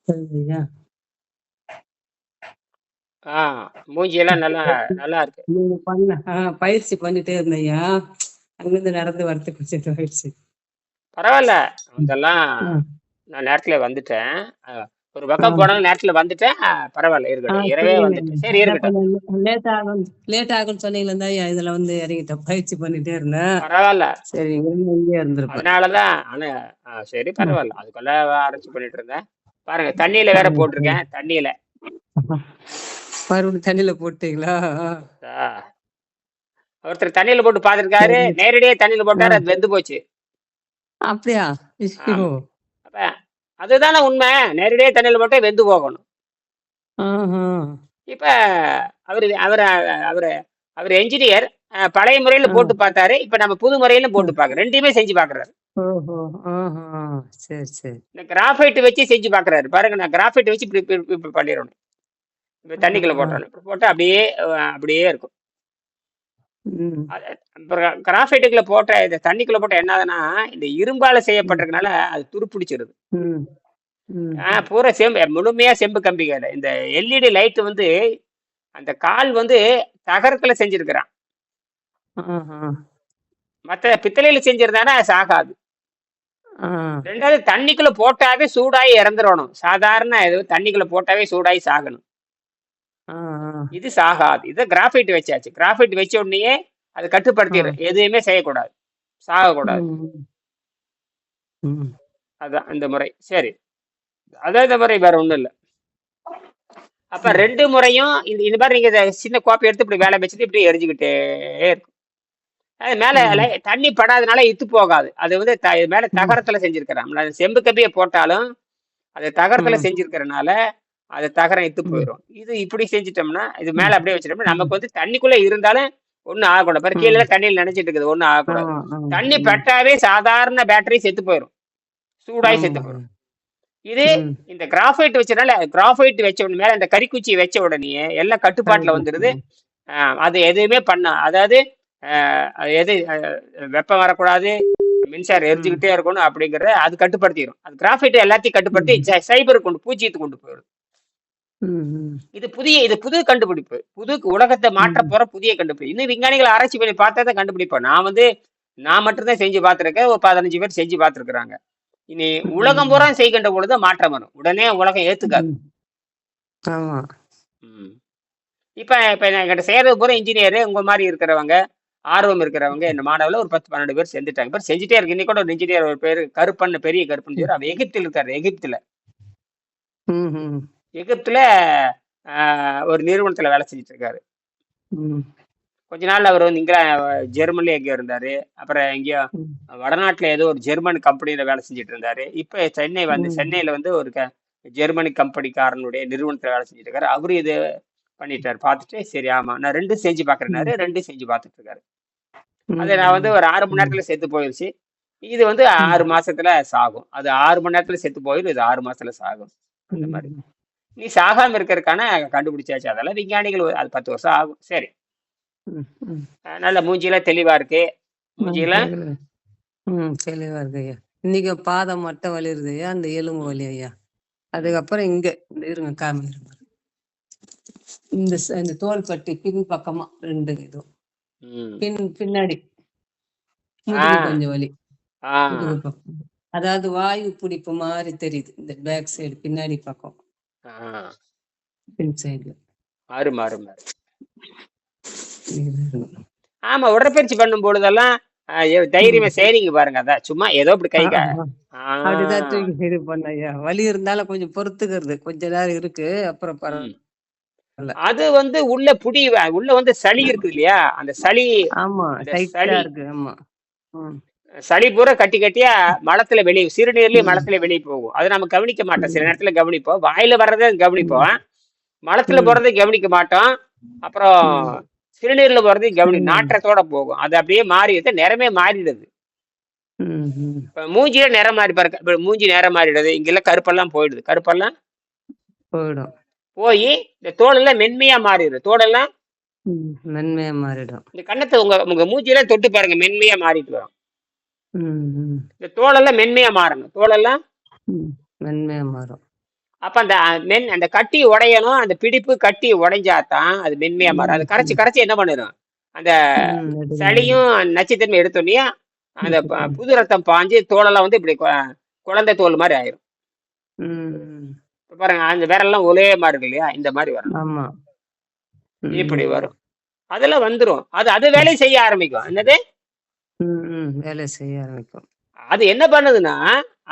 சரிங்கய்யா. ஆ மூஞ்சியெல்லாம் நல்லா நல்லா இருக்கு. நீங்க பண்ண பயிற்சி பண்ணிட்டே இருந்தேன்யா. அங்கிருந்து நடந்து வரதுக்கு கொஞ்சம் இதுவாயிடுச்சு. பரவால்ல. அதெல்லாம் ஆ, நான் நேரத்துல வந்துட்டேன். அ ஒரு ஆ, பக்கம் போனாலும் நேரத்துல வந்துட்டேன். பரவால்ல ஆ இருக்கட்டும். இரவே சரிங்க. வந்துட்டேன். சரி அதான் இருக்கட்டும். கொஞ்சம் லேட் ஆகும்னு சொன்னீங்களா தான்யா இதுல வந்து இறங்கிட்டேன். பயிற்சி பண்ணிட்டே இருந்தேன். பரவால்ல. சரி இங்கேயே இருந்திருப்பேன். அதனால தான் ஆனா சரி ம். பரவால்ல. அதுக்குள்ள ஆராய்ச்சி பண்ணிட்டு இருந்தேன். பாருங்க தண்ணீல வேற போட்டிருக்கேன். தண்ணீல. மறுபடியும் தண்ணியில போட்டீங்களா? ஆ ஒருத்தர் தண்ணீல போட்டு பார்த்துருக்காரு. சரி. நேரடியா தண்ணீல ஆ, போட்டாரு. அது வெந்து போச்சு. அப்படியா? ஐயோ! ஆமா. அப்ப அதுதானே உண்மை. நேரடியா தண்ணீல போட்டா வெந்து போகணும். ஆஹா. இப்ப அவரு அவரு அவரு அவரு என்ஜினியர். பழைய முறையில ஆ, போட்டு பார்த்தாரு. இப்ப நம்ம புது முறையிலும் ஆ. போட்டு பார்க்குறோம். 2யுமே செஞ்சு பார்க்குறாரு. ஓஹோ! ஆஹா. சரி, சரி. இந்த கிராஃபைட் வச்சு செஞ்சு பார்க்குறாரு. பாருங்க நான் கிராஃபைட் வச்சு இப்படி இப்படி இப்படி பண்ணிறணும். இப்ப ஆ, தண்ணிக்குள்ள ஆ. போட்டோனே. இப்படி போட்டா அப்படியே அப்படியே இருக்கும். ம். அது அப்புறம் கிராஃபைட்டுக்குள்ள போட்ட இந்த தண்ணிக்குள்ள போட்டா என்ன ஆகுதுன்னா, இந்த இரும்பால ம். செய்யப்பட்டிருக்கனால அது துருப்பிடிச்சிருது. ம். ம். பூரா செம்பு முழுமையா செம்பு கம்பிகள். இந்த எல்இடி லைட் வந்து அந்த கால் வந்து தகரத்துல செஞ்சிருக்கிறான். ஆஹா. மத்த பித்தளையில செஞ்சிருந்தானா அது ஆகாது. ஆ. 2வது தண்ணிக்குள்ள போட்டாவே சூடாயி இறந்துரணும். சாதாரண இது தண்ணிக்குள்ள போட்டாவே சூடாயி சாகணும். ஆ, ஆ. இது சாகாது. இத கிராஃபைட் வச்சாச்சு. கிராஃபைட் வச்ச உடனேயே அது ஆ. கட்டுப்படுத்திரும். எதையுமே செய்யக்கூடாது. சாகக்கூடாது. ம். ம். அதான் இந்த முறை. சரி. அதான் இந்த முறை வேற ஒண்ணும் இல்ல. அப்ப ம். 2 முறையும் இந்த மாரி நீங்க இத சின்ன கோப்பைய எடுத்து இப்படி மேல வச்சுட்டு இப்படி எரிஞ்சுக்கிட்டே இருக்கும். அது மேல ம். தண்ணி படாதனால இத்து போகாது. அது வந்து மேல ம். தகரத்துல செஞ்சிருக்கிறான். செம்பு கம்பிய போட்டாலும், அது தகரத்துல ம். செஞ்சிருக்கிறனால, அது தகரம் இத்து ம். போயிரும். இது இப்படி செஞ்சுட்டோம்னா, இது ம். மேல அப்படியே வச்சுட்டோம்னா, ம். நமக்கு வந்து தண்ணிக்குள்ள இருந்தாலும் ஒண்ணும் ஆகக்கூடாது. பாரு ம். கீழ தண்ணியில நனைஞ்சிட்டு இருக்குது. ஒண்ணும் ஆகக்கூடாது. ஆமா, ஆமா. தண்ணி ம். பட்டாவே சாதாரண பேட்டரி செத்து போயிரும். சூடாகி செத்து ஆமா. போயிரும். இது ம். இந்த கிராஃபைட் வச்சனால கிராஃபைட் வச்ச உடனே மேல இந்த கரிக்குச்சிய வச்ச உடனேயே எல்லாம் கட்டுப்பாட்டுல கரெக்ட். வந்துருது. அது எதுவுமே அதாவது அது எது வெப்பம் வரக்கூடாது, மின்சாரம் ம். எரிஞ்சுக்கிட்டே இருக்கணும் அப்படிங்கிறத அது கட்டுப்படுத்திரும். அது கிராஃபைட் எல்லாத்தையும் கட்டுப்படுத்தி ம். சைபர் பூஜ்ஜியத்துக்கு கொண்டு போயிடும். ம். இது புது கண்டுபிடிப்பு. உலகத்தை மாற்றப் ம். போற புதிய கண்டுபிடிப்பு. இன்னும் விஞ்ஞானிகள் ஆராய்ச்சி பண்ணி பார்த்தா தான் கண்டுபிடிப்போம். நான் மட்டும் தான் செஞ்சு பார்த்திருக்கேன். ஒரு 15 பேர் செஞ்சு பார்த்திருக்கிறாங்க. இனி உலகம் பூரா ம். செய்கின்ற பொழுது மாற்றம் வரும். உடனே உலகம் ஏத்துக்காது. ம். ஆமா. ம். இப்ப இப்ப என்கிட்ட செய்யறது பூரா இன்ஜினியர் உங்க மாரி இருக்கிறவங்க, ஆர்வம் இருக்கிறவங்க என் மாணவர்ல ஒரு 10, 12 பேர் செஞ்சுட்டாங்க. இப்ப செஞ்சுட்டே இருக்கு. இன்னைக்கு கூட ஒரு இன்ஜினியர் ஒரு பேரு கருப்பன் பெரிய கருப்பன் ம். பேரு. அவர் எகிப்தில இருக்காரு. எகிப்தில. ம்ஹ்ம். எகிப்தில அ ஒரு நிறுவனத்துல வேலை செஞ்சுட்டு இருக்காரு. ம். கொஞ்ச நாள்ல அவர் வந்து ஜெர்மன்ல எங்கேயோ இருந்தாரு. அப்புறம் எங்கேயோ ம். வடநாட்டுல ஏதோ ஒரு ஜெர்மன் கம்பெனியில வேலை செஞ்சுட்டு இருந்தாரு. இப்ப ம். சென்னையில வந்து ஒரு ஜெர்மனி கம்பெனிக்காரனுடைய நிறுவனத்துல வேலை செஞ்சுட்டு இருக்காரு. அவரு இது பண்ணிட்டாரு. பார்த்துட்டு சரி ஆமா. நான் 2ம் செஞ்சு பார்க்கிறேன்னாரு. ம். 2ம் செஞ்சு பார்த்துட்டு இருக்காரு. அது நான் வந்து ம். ஒரு 6 மணி ம். நேரத்துல செத்து போயிருச்சு. இது வந்து 6 ம். மாசத்துல சாகும். அது 6 மணி நேரத்துல செத்து போயிரும். இது 6 மாசத்துல சாகும். அந்த மாரி. ம். நீ சாகாம இருக்கறதுக்கான கண்டுபிடிச்சாச்சு. அதெல்லாம் விஞ்ஞானிகள் அது 10 வருஷம் ஆகும். சரி. ம். ம். நல்ல மூஞ்சிலாம் தெளிவா இருக்கு. ம். மூஞ்சிலாம் தெளிவா தெளிவா இருக்கு ஐயா. இன்னைக்கு பாதம் மட்டும் வலிருது ஐயா. அந்த எலும்பு ம், வலி ஐயா. ம், அதுக்கப்புறம் இங்க இந்த இருங்க காமிக்கிறேன் பாருங்க. இந்த தோள்பட்டை பின் பக்கமா 2 இதுவும். ம். பின்னாடி ஆ, முதுகு கொஞ்சம் வலி. ஆ, முதுகு பக்கம். அதாவது வாயு பிடிப்பு மாரி தெரியுது. இந்த பேக் சைடு பின்னாடி பக்கம். ஆ. பின் சைடுல. அரும, அரும. ஆமா. உடற்பயிற்சி பண்ணும் பொழுதெல்லாம் தைரியமா ம். செய்றீங்க பாருங்க. அதான் சும்மா ஏதோ இப்படி ஆ, கை ஆ. ஆ. அப்படிதான் தூக்கி இது பண்ணேன் ஐயா. வலி இருந்தாலும் கொஞ்சம் பொறுத்துக்கிறது. கொஞ்ச நேரம் இருக்கு. அப்புறம் ம். பரவால்ல. அது வந்து உள்ள வந்து சளி இருக்கு இல்லையா? ஆமா. அந்த டைட்டா சளி இருக்கு. ஆமா. ம். சளி பூரா கட்டி கட்டியா மலத்துல வெளிய சிறுநீர்லயும் ம். மலத்துல வெளிய போகும். அத நம்ம கவனிக்க மாட்டோம். சில ம். நேரத்துல கவனிப்போம். வாயில வர்றத ம். கவனிப்போம். மலத்துல ம். போறதை கவனிக்க மாட்டோம். அப்புறம் ம். சிறுநீர்ல போறதையும் சிறுநீர். நாற்றத்தோட போகும். அது அப்படியே மாறிடுது. நிறமே மாறிடுது. ம். ம். இப்ப மூஞ்சியே நிறம் மாறி பாருங்க. இப்ப மூஞ்சி நிறம் மாறிடுது. இங்கெல்லாம் கருப்பெல்லாம் போயிடுது. கருப்பெல்லாம் போயிடும். போயி இந்த தோலெல்லாம் மென்மையா மாறிடுது. தோலெல்லாம் ம். மென்மையா மாறிடும். இந்த கன்னத்த உங்க உங்க மூஞ்சியெல்லாம் தொட்டு பாருங்க. மென்மையா மாறிட்டு வரும். ம். ம். இந்த தோலெல்லாம் மென்மையா மாறணும். தோலெல்லாம் ம். மென்மையா மாறும். அப்ப அந்த கட்டி உடையணும், அந்த பிடிப்பு கட்டி உடைஞ்சாதான் அது மென்மையா மாறும். அது கரைச்சு ம். கரைச்சு என்ன பண்ணிடும், அந்த எடுத்துருவாங்க. சளியும் நச்சுத்தன்மை எடுத்தோடனே அந்த புது ரத்தம் பாஞ்சு தோலெல்லாம் வந்து இப்படி குழந்தை தோல் மாதிரி ஆயிரும். ம். இப்ப பாருங்க அந்த விரல்லாம் ஒரே மாதிரி இருக்கு இல்லையா, இந்த மாதிரி வரணும். ஆமா. இப்படி ம். வரும். அதெல்லாம் வந்துரும். அது வேலையை செய்ய ஆரம்பிக்கும். என்னது, வேலை செய்ய ஆரம்பிக்கும். அது என்ன பண்ணுதுன்னா,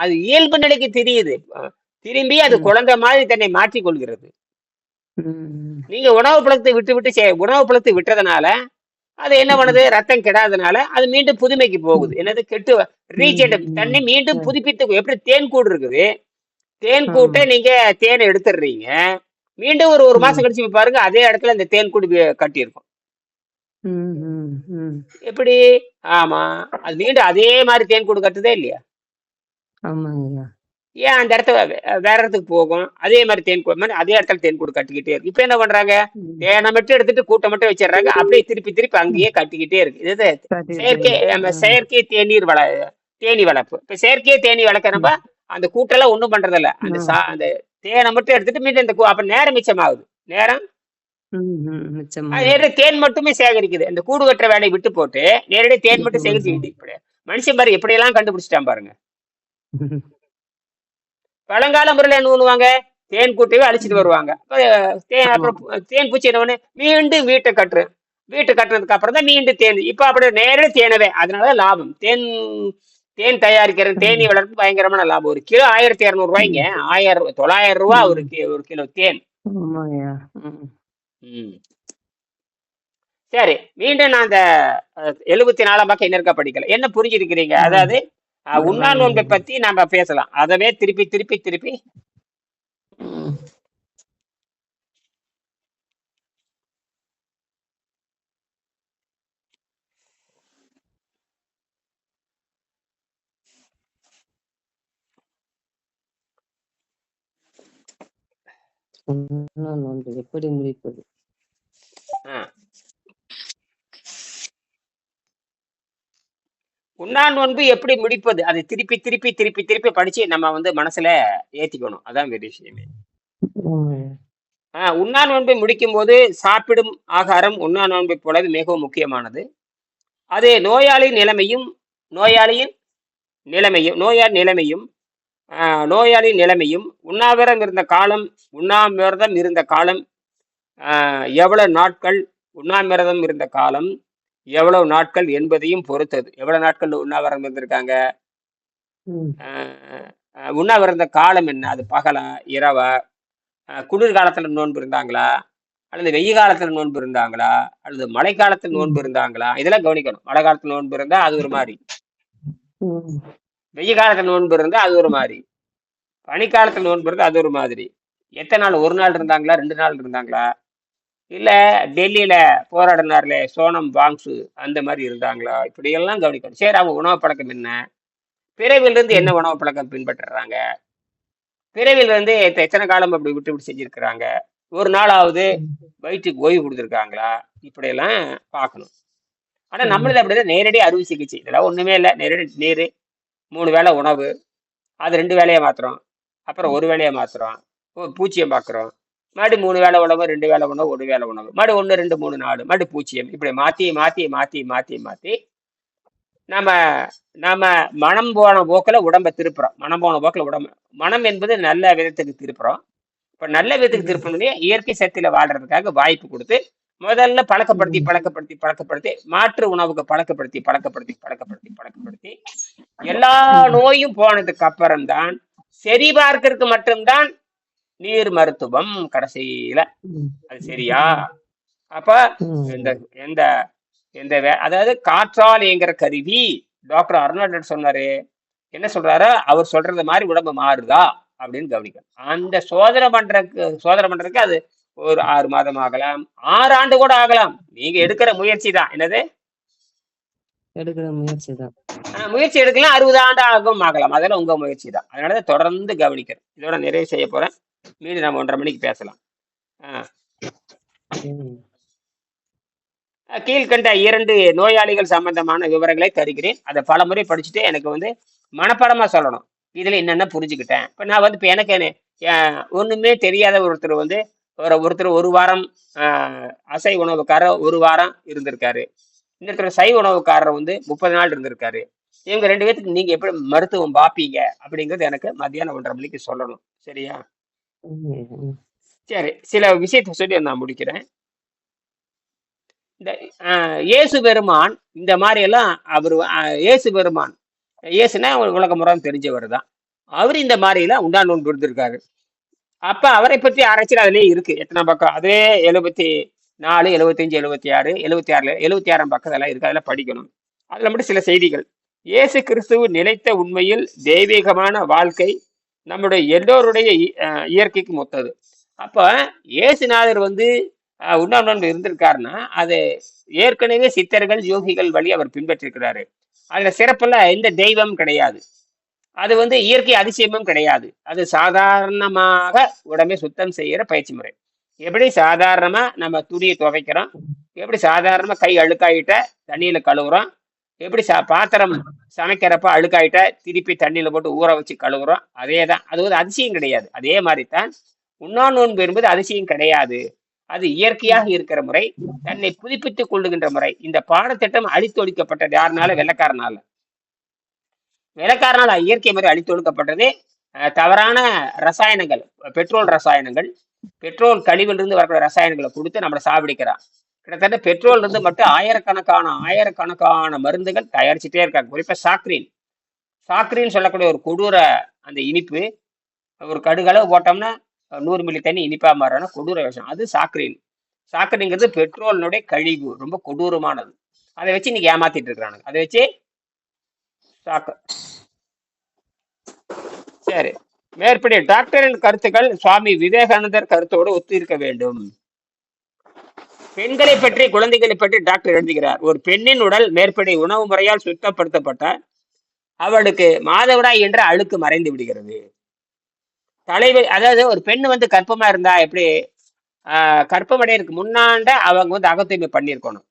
அது இயல்பு நிலைக்கு தெரியுது. திரும்பி அது ம். குழந்தை மாதிரி தன்னை மாற்றிக் கொள்கிறது. ம். நீங்க உணவு பழக்கத்தை விட்டு விட்டு உணவு பழக்கத்தை விட்டுறதுனால அது என்ன ம். பண்ணுது, ரத்தம் கெடாதனால அது மீண்டும் புதுமைக்கு போகுது. ம். என்னது, கெட்டு ரீஜெட் ம். தன்னை மீண்டும் ம். புதுப்பித்து, எப்படி தேன் கூடு இருக்குது, தேன் ஆமா. கூட்டை நீங்க தேனை எடுத்துடுறீங்க, மீண்டும் ஒரு மாசம் ம். கழிச்சு போய் பாருங்க அதே இடத்துல இந்த தேன் கூடு கட்டி இருக்கும். ம். ம். ம். எப்படி? ஆமா, அது மீண்டும் அதே மாதிரி தேன் கூடு கட்டுதே இல்லையா? ஆமாங்கய்யா. ஏன் அந்த இடத்த வேற இடத்துக்கு போகும், அதே மாதிரி தேன் கூடு மாதிரி அதே இடத்துல தேன் கூடு கட்டிக்கிட்டே இருக்கு. இப்ப என்ன பண்றாங்க, ம். தேனை மட்டும் எடுத்துட்டு கூட்டை மட்டும் வச்சிடுறாங்க, அப்படியே திருப்பி திருப்பி ம். அங்கேயே கட்டிக்கிட்டே இருக்கு. இது காட்டிட்டே செயற்கை, இருக்கு. நம்ம செயற்கை தேனீ வளர்ப்பு. இப்ப செயற்கை தேனீ வளர்க்கறப்ப ம். அந்த கூட்டெல்லாம் ஒண்ணும் பண்றது இல்ல, அந்த ம். அந்த தேனை மட்டும் எடுத்துட்டு மீண்டும் அப்ப நேரம் மிச்சமாகுது. நேரம், அது மிச்சமாகுது. நேரடி தேன் மட்டுமே சேகரிக்குது. இந்த கூடு கட்டுற வேலையை விட்டு போட்டு நேரடியாக தேன் மட்டும் சேகரிச்சு இப்படி மனுஷன் பாரு எப்படியெல்லாம் கண்டுபிடிச்சிட்டான் பாருங்க. பழங்கால முறையில என்ன பண்ணுவாங்க, தேன் கூட்டையே அழிச்சிட்டு வருவாங்க. ஆமா. அப்புறம் தேன் பூச்சி என்ன பண்ணு, மீண்டும் வீட்டை கட்டுறதுக்கு அப்புறம் தான் மீண்டும் தேன். இப்ப அப்படி நேரடி தேனவே, அதனால லாபம். தேன் தேன் தயாரிக்கிற தேனீ ம். வளர்ப்பு பயங்கரமான லாபம். ஒரு கிலோ 1200 ரூபாய்ங்க. ம். 900 ரூபாய் ஒரு ம். ஒரு கிலோ தேன். ஆமாய்யா. ம். ம். சரி, மீண்டும் நான் அந்த 74ஆம் பக்கம் என்ன இருக்கா படிக்கல. என்ன புரிஞ்சிருக்கிறீங்க? ஆ. அதாவது உண்ணா நோன்பை பரவாயில்லைங்க. பத்தி நாம பேசலாம். அதவே திருப்பி திருப்பி திருப்பி ம். உண்ணா நோன்பு எப்படி முடிப்பது? ஆ, உண்ணா நோன்பு எப்படி முடிப்பது? அதை திருப்பி திருப்பி திருப்பி திருப்பி படிச்சு நம்ம வந்து மனசுல ஏத்திக்கணும். அதான் பெரிய விஷயமே. ஆமாய்யா. உண்ணா நோன்பை முடிக்கும் போது சாப்பிடும் ஆகாரம் உண்ணா நோன்பை போலவே மிகவும் முக்கியமானது. அது நோயாளியின் நிலைமையும் நோயாளியின் நிலைமையும் உண்ணாவிரதம் இருந்த காலம், எவ்வளவு நாட்கள் உண்ணாவிரதம் இருந்த காலம், எவ்வளவு நாட்கள் என்பதையும் பொறுத்தது. எவ்வளவு நாட்கள் உண்ணாவிரதம் இருந்திருக்காங்க, ம். உண்ணாவிரதம் இருந்த காலம் என்ன, அது பகலா இரவா, குளிர்காலத்துல நோன்பு இருந்தாங்களா, அல்லது வெய்ய காலத்துல நோன்பு இருந்தாங்களா, அல்லது மழை காலத்துல நோன்பு ம். இருந்தாங்களா, இதெல்லாம் கவனிக்கணும். மழை காலத்துல நோன்பு இருந்தா அது ஒரு மாதிரி, ம். வெய்ய காலத்துல நோன்பு இருந்தா அது ஒரு மாதிரி, பனிக்காலத்துல நோன்பு இருந்தா அது ஒரு மாதிரி. எத்தனை நாள், ஒரு நாள் இருந்தாங்களா, 2 நாள் இருந்தாங்களா, இல்ல டெல்லியில போராடினார்ல சோனம் வாங்சு அந்த மாதிரி இருந்தாங்களா, இப்படி எல்லாம் கவனிக்கணும். சரி, அவங்க உணவு பழக்கம் என்ன, பிறவிலிருந்து என்ன ம். உணவு பழக்கம் பின்பற்றுறாங்க, பிறவில இருந்து எத்தனை காலம் அப்படி விட்டு விட்டு செஞ்சிருக்கிறாங்க, ஒரு நாளாவது ம். வயிற்றுக்கு ஓய்வு கொடுத்துருக்காங்களா, இப்படியெல்லாம் பார்க்கணும். ஆனா ம். நம்மளது அப்படிதான், நேரடி அறுவை சிகிச்சை, இதெல்லாம் ஒண்ணுமே இல்லை. நேரடி நீர், 3 வேளை உணவு, அது 2 வேளையா மாத்துறோம், அப்புறம் ஒரு வேளையா மாத்துறோம், பூச்சியம் பார்க்குறோம், மறுபடியும் 3 வேளை உணவு, 2 வேளை உணவு, 1 வேளை உணவு, மறுபடியும் 1 2 3 4 மறுபடியும் பூச்சியம், இப்படி மாத்தி மாத்தி மாத்தி மாத்தி மாத்தி நம்ம நம்ம மனம் போன போக்கில் உடம்ப திருப்புறோம். மனம் என்பது நல்ல விதத்துக்கு திருப்புறோம். இப்ப நல்ல விதத்துக்கு ம். திருப்பணும்னே இயற்கை சக்தியில வாழ்றதுக்காக வாய்ப்பு கொடுத்து, முதல்ல பழக்கப்படுத்தி ம். பழக்கப்படுத்தி பழக்கப்படுத்தி மாற்று உணவுக்கு பழக்கப்படுத்தி பழக்கப்படுத்தி பழக்கப்படுத்தி பழக்கப்படுத்தி எல்லா ம். நோயும் போனதுக்கு அப்புறம் தான் சரி பார்க்கறதுக்கு மட்டும்தான் நீர் மருத்துவம் கடைசியில. ம். அது சரியா? அப்ப இந்த ம். எந்த எந்த அதாவது காற்றால் இயங்குற கருவி, டாக்டர் அருணாச்சலம் சொன்னாரு. என்ன சொல்றாரு, அவர் சொல்றது மாதிரி உடம்பு மாறுதா அப்படின்னு கவனிக்கணும். அந்த சோதனை பண்றதுக்கு அது ஒரு 6 மாதம் ஆகலாம், 6 ஆண்டு கூட ஆகலாம். நீங்க எடுக்கிற முயற்சி தான். என்னது, எடுக்கிற முயற்சி தான். முயற்சி எடுக்கலாம், 60 ஆண்டு ஆகலாம். அதெல்லாம் உங்க முயற்சி தான். அதனால தொடர்ந்து கவனிக்கிறேன். இதோட நிறைவு செய்ய போறேன். மீண்டும் நம்ம 1:30 மணிக்கு பேசலாம். ஆஹ் ம். கீழ்கண்ட 2 நோயாளிகள் சம்பந்தமான விவரங்களை தருகிறேன். அதை பல முறை படிச்சுட்டு எனக்கு வந்து மனப்பாடமா சொல்லணும். இதுல என்னென்ன புரிஞ்சுக்கிட்டேன். இப்ப நான் வந்து இப்ப எனக்கு ஒண்ணுமே தெரியாத ஒருத்தர் வந்து ஒருத்தர் ஒரு வாரம் அசைவ உணவுக்காரர் ஒரு வாரம் இருந்திருக்காரு. இன்னொருத்தர் சைவ உணவுக்காரர் வந்து 30 நாள் இருந்திருக்காரு. இவங்க 2 பேத்துக்கு நீங்க எப்படி மருத்துவம் பார்ப்பீங்க அப்படிங்கிறது எனக்கு மத்தியானம் 1:30 மணிக்கு சொல்லணும். சரியா? ம். சரி, சில விஷயத்த சொல்லி நான் முடிக்கிறேன். இந்த இயேசு பெருமான் இந்த மாதிரி எல்லாம் அவர் இயேசு பெருமான் இயேசுனா உலக முறை தெரிஞ்சவர் தான். அவர் இந்த மாதிரி எல்லாம் உண்டா நோன்பு இருந்திருக்காரு. அப்ப அவரை பற்றி ஆராய்ச்சி அதுலயே இருக்கு. எத்தனை பக்கம்? அதே 74, 75, 76, 76ஆம் பக்கம் அதெல்லாம் இருக்கு. அதெல்லாம் படிக்கணும். அதுல மட்டும் சில செய்திகள். இயேசு கிறிஸ்துவ நிலைத்த உண்மையில் தெய்வீகமான வாழ்க்கை நம்முடைய எல்லோருடைய இயற்கைக்கு ஒத்தது. அப்ப இயேசுநாதர் வந்து உண்ணாநோன்பு இருந்திருக்காருன்னா அது ஏற்கனவே சித்தர்கள் யோகிகள் வழி அவர் பின்பற்றிருக்கிறாரு. அதுல சிறப்புல எந்த தெய்வம் கிடையாது. அது வந்து இயற்கை அதிசயமும் கிடையாது. அது சாதாரணமாக உடம்பை சுத்தம் செய்யற பயிற்சி முறை. எப்படி சாதாரணமா நம்ம துணியை துவைக்கிறோம், எப்படி சாதாரணமா கை அழுக்காயிட்ட தண்ணியில கழுவுறோம், எப்படி பாத்திரம் சமைக்கிறப்ப அழுக்காயிட்ட திருப்பி தண்ணியில போட்டு ஊற வச்சு கழுவுறோம், அதே தான். அது ஒரு அதிசயம் கிடையாது. அதே மாதிரி தான் உண்ணா நோன்பு என்பது அதிசயம் கிடையாது. அது இயற்கையாக இருக்கிற முறை, தன்னை புதுப்பித்துக் கொள்ளுகின்ற முறை. இந்த பாடத்திட்டம் அழித்தொழிக்கப்பட்டது யாருனால? வெள்ளக்காரனால. வெள்ளக்காரனால இயற்கை முறை அழித்தொழிக்கப்பட்டது. தவறான ரசாயனங்கள், பெட்ரோல் ரசாயனங்கள், பெட்ரோல் கழிவிலிருந்து வரக்கூடிய ரசாயனங்களை கொடுத்து நம்மளை சாவடிக்கிறான். கிட்டத்தட்ட பெட்ரோல் இருந்து மட்டும் ஆயிரக்கணக்கான மருந்துகள் தயாரிச்சுட்டே இருக்காங்க. குறிப்பா சாக்ரீன் சொல்லக்கூடிய ஒரு கொடூர அந்த இனிப்பு, ஒரு கடுகளவு போட்டோம்னா 100 மில்லி தண்ணி இனிப்பா மாறணும், கொடூர விஷயம். அது சாக்கரிங்கிறது பெட்ரோலினுடைய கழிவு, ரொம்ப கொடூரமானது. அதை வச்சு இன்னைக்கு ஏமாத்திட்டு இருக்கிறானுங்க. அதை வச்சு சரி, மேற்படி டாக்டரின் கருத்துக்கள் சுவாமி விவேகானந்தர் கருத்தோடு ஒத்து இருக்க வேண்டும். பெண்களை பற்றி குழந்தைகளை பற்றி டாக்டர் எழுதுகிறார். ஒரு பெண்ணின் உடல் மேற்படி உணவு முறையால் சுத்தப்படுத்தப்பட்ட அவளுக்கு மாதவிடாய் என்ற அழுக்கு மறைந்து விடுகிறது. தலைவலி, அதாவது ஒரு பெண் வந்து கர்ப்பமா இருந்தா எப்படி கர்ப்பமடைறதுக்கு முன்னாண்ட அவங்க வந்து அகத்தூய்மை பண்ணியிருக்கணும்.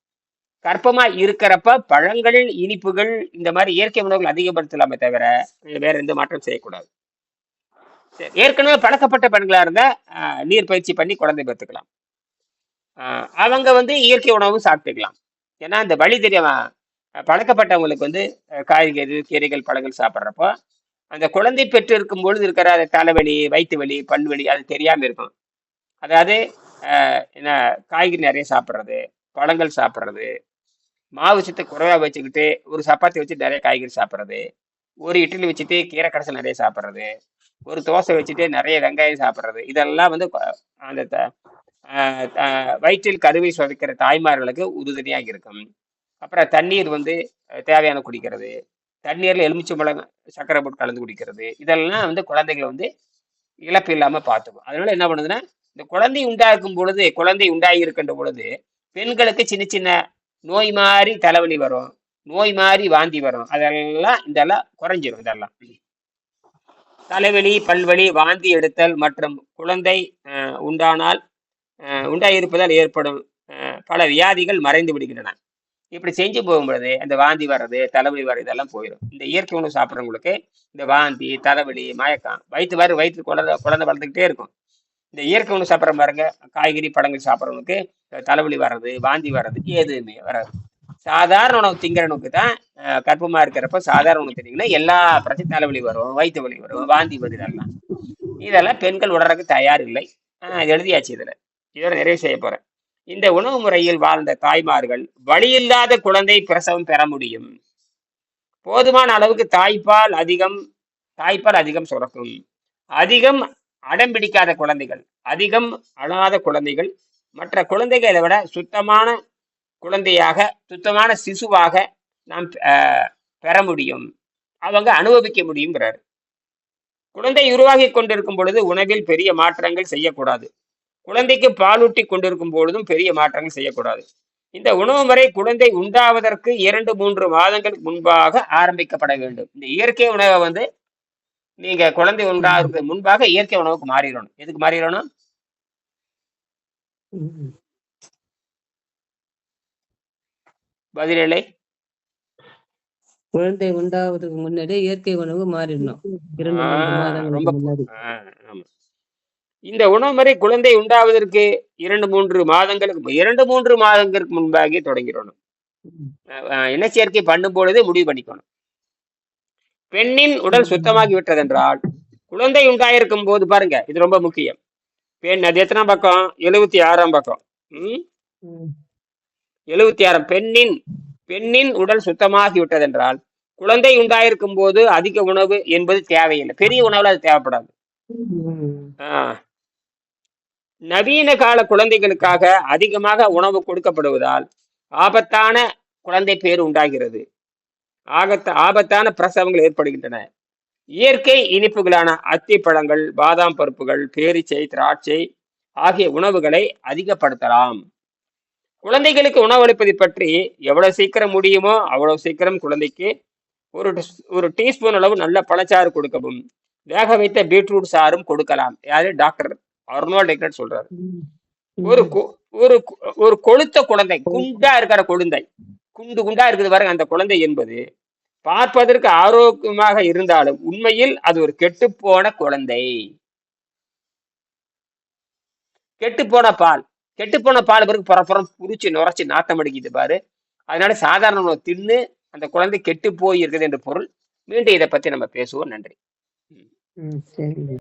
கர்ப்பமா இருக்கிறப்ப பழங்களில் இனிப்புகள் இந்த மாதிரி இயற்கை உணவுகள் அதிகப்படுத்தலாமே தவிர வேற எந்த மாற்றம் செய்யக்கூடாது. ஏற்கனவே பழக்கப்பட்ட பெண்களா இருந்தா நீர் பயிற்சி பண்ணி குழந்தை பெற்றுக்கலாம். அவங்க வந்து இயற்கை உணவு சாப்பிட்டுக்கலாம். ஏன்னா இந்த வழி தெரியாம பழக்கப்பட்டவங்களுக்கு வந்து காய்கறி, கீரைகள், பழங்கள் சாப்பிட்றப்போ அந்த குழந்தை பெற்று இருக்கும் பொழுது இருக்கிற தலைவலி, வயிற்று வலி, பல்வலி அது தெரியாம இருக்கும். அதாவது என்ன, காய்கறி நிறைய சாப்பிட்றது, பழங்கள் சாப்பிட்றது, மாவு சத்து குறைவா வச்சுக்கிட்டு ஒரு சப்பாத்தி வச்சு நிறைய காய்கறி சாப்பிட்றது, ஒரு இட்லி வச்சுட்டு கீரை கடைசல் நிறைய சாப்பிட்றது, ஒரு தோசை வச்சுட்டு நிறைய வெங்காயம் சாப்பிட்றது, இதெல்லாம் வந்து அந்த வயிற்றில் கருவை சுவைக்கிற தாய்மார்களுக்கு உறுதுணையாக இருக்கும். அப்புறம் தண்ணீர் வந்து தேவையான குடிக்கிறது, தண்ணீர்ல எலுமிச்சம்பழம் சக்கரை போட்டு கலந்து குடிக்கிறது, இதெல்லாம் வந்து குழந்தைகளை வந்து இழப்பு இல்லாம பார்த்துக்கும். அதனால என்ன பண்ணுதுன்னா, இந்த குழந்தை உண்டாகி இருக்கின்ற பொழுது பெண்களுக்கு சின்ன சின்ன நோய் மாதிரி தலைவலி வரும், நோய் மாதிரி வாந்தி வரும், இதெல்லாம் குறைஞ்சிரும். இதெல்லாம் தலைவலி, பல்வலி, வாந்தி எடுத்தல் மற்றும் குழந்தை உண்டாயிருப்பதால் ஏற்படும் பல வியாதிகள் மறைந்து விடுகின்றன. இப்படி செஞ்சு போகும்பொழுது அந்த வாந்தி வர்றது, தலைவலி வர்றது இதெல்லாம் போயிடும். இந்த இயற்கை உணவு சாப்பிட்றவங்களுக்கு இந்த வாந்தி, தலைவலி, மயக்கம், வயிற்று குழந்தை வளர்ந்துக்கிட்டே இருக்கும். இந்த இயற்கை உணவு சாப்பிட்ற பாருங்க, காய்கறி, பழங்கள் சாப்பிட்றவங்களுக்கு தலைவலி வர்றது, வாந்தி வர்றது எதுவுமே வராது. சாதாரண உணவு திங்கிறவனுக்கு தான் கர்ப்பமா இருக்கிறப்ப சாதாரண உணவு தின்னீங்கன்னா எல்லா பிரச்சனை, தலைவலி வரும், வயிற்று வலி வரும், வாந்தி வரும். இதெல்லாம் பெண்கள் உடறதுக்கு தயார் இல்லை. எழுதியாச்சு. இதோட நிறைவு செய்ய போறேன். இந்த உணவு முறையில் வாழ்ந்த தாய்மார்கள் வலியில்லாத குழந்தை பிரசவம் பெற முடியும். போதுமான அளவுக்கு தாய்ப்பால் அதிகம் சுரக்கும். அதிகம் அடம் பிடிக்காத குழந்தைகள், அதிகம் அழாத குழந்தைகள் மற்ற குழந்தைகளை விட சுத்தமான குழந்தையாக, சுத்தமான சிசுவாக நாம் பெற முடியும், அவங்க அனுபவிக்க முடியுங்கிறார். குழந்தை உருவாகி கொண்டிருக்கும் பொழுது உணவில் பெரிய மாற்றங்கள் செய்யக்கூடாது. குழந்தைக்கு பாலூட்டி கொண்டிருக்கும் பொழுதும் பெரிய மாற்றங்கள் செய்யக்கூடாது. இந்த உணவு முறை குழந்தை உண்டாவதற்கு 2-3 மாதங்களுக்கு முன்பாக ஆரம்பிக்கப்பட வேண்டும். இந்த இயற்கை உணவை வந்து நீங்க குழந்தை உண்டாவதற்கு முன்பாக இயற்கை உணவுக்கு மாறிடணும். எதுக்கு மாறிடணும்? பதிலே குழந்தை உண்டாவதுக்கு முன்னாடியே இயற்கை உணவு மாறிடணும். 2-3 மாதங்களுக்கு முன்னாடி. இந்த உணவு முறை குழந்தை உண்டாவதற்கு 2-3 மாதங்களுக்கு முன்பாகவே தொடங்கிடணும். இனச்சேர்க்கை பண்ணும் பொழுதே முடிவு பண்ணிக்கணும். பெண்ணின் உடல் சுத்தமாகி விட்டதென்றால் குழந்தை உண்டாயிருக்கும் போது பாருங்க, இது ரொம்ப முக்கியம். பெண் அது எத்தனாம் பக்கம்? 76ஆம் பக்கம். 76. பெண்ணின் உடல் சுத்தமாகி விட்டதென்றால் குழந்தை உண்டாயிருக்கும் போது அதிக உணவு என்பது தேவையில்லை. பெரிய உணவுல அது தேவைப்படாது. நவீன கால குழந்தைகளுக்காக அதிகமாக உணவு கொடுக்கப்படுவதால் ஆபத்தான குழந்தை பேர் உண்டாகிறது. ஆபத்தான பிரசவங்கள் ஏற்படுகின்றன. இயற்கை இனிப்புகளான அத்தி பழங்கள், பாதாம் பருப்புகள், பேரிச்சை, திராட்சை ஆகிய உணவுகளை அதிகப்படுத்தலாம். குழந்தைகளுக்கு உணவளிப்பதை பற்றி எவ்வளவு சீக்கிரம் முடியுமோ அவ்வளவு சீக்கிரம் குழந்தைக்கு ஒரு டீஸ்பூன் அளவு நல்ல பழச்சாறு கொடுக்கவும், வேக வைத்த பீட்ரூட் சாறும் கொடுக்கலாம். யாரு? டாக்டர் அர்னால்ட் எக்னட் சொல்றாரு. ஒரு கொழுத்த குழந்தை, குண்டா இருக்கிற குழந்தை, குண்டா இருக்குது பாருங்க, அந்த குழந்தை என்பது பார்ப்பதற்கு ஆரோக்கியமாக இருந்தாலும் உண்மையில் அது ஒரு கெட்டுப்போன குழந்தை. கெட்டுப்போன பால் பிறகு புறப்புறம் புரிச்சு நுரைச்சு நாத்தம் அடிக்குது பாரு. அதனால சாதாரண உணவு தின்னு அந்த குழந்தை கெட்டு போய் இருக்குது என்று பொருள். மீண்டும் இதை பத்தி நம்ம பேசுவோம். நன்றி. சரி.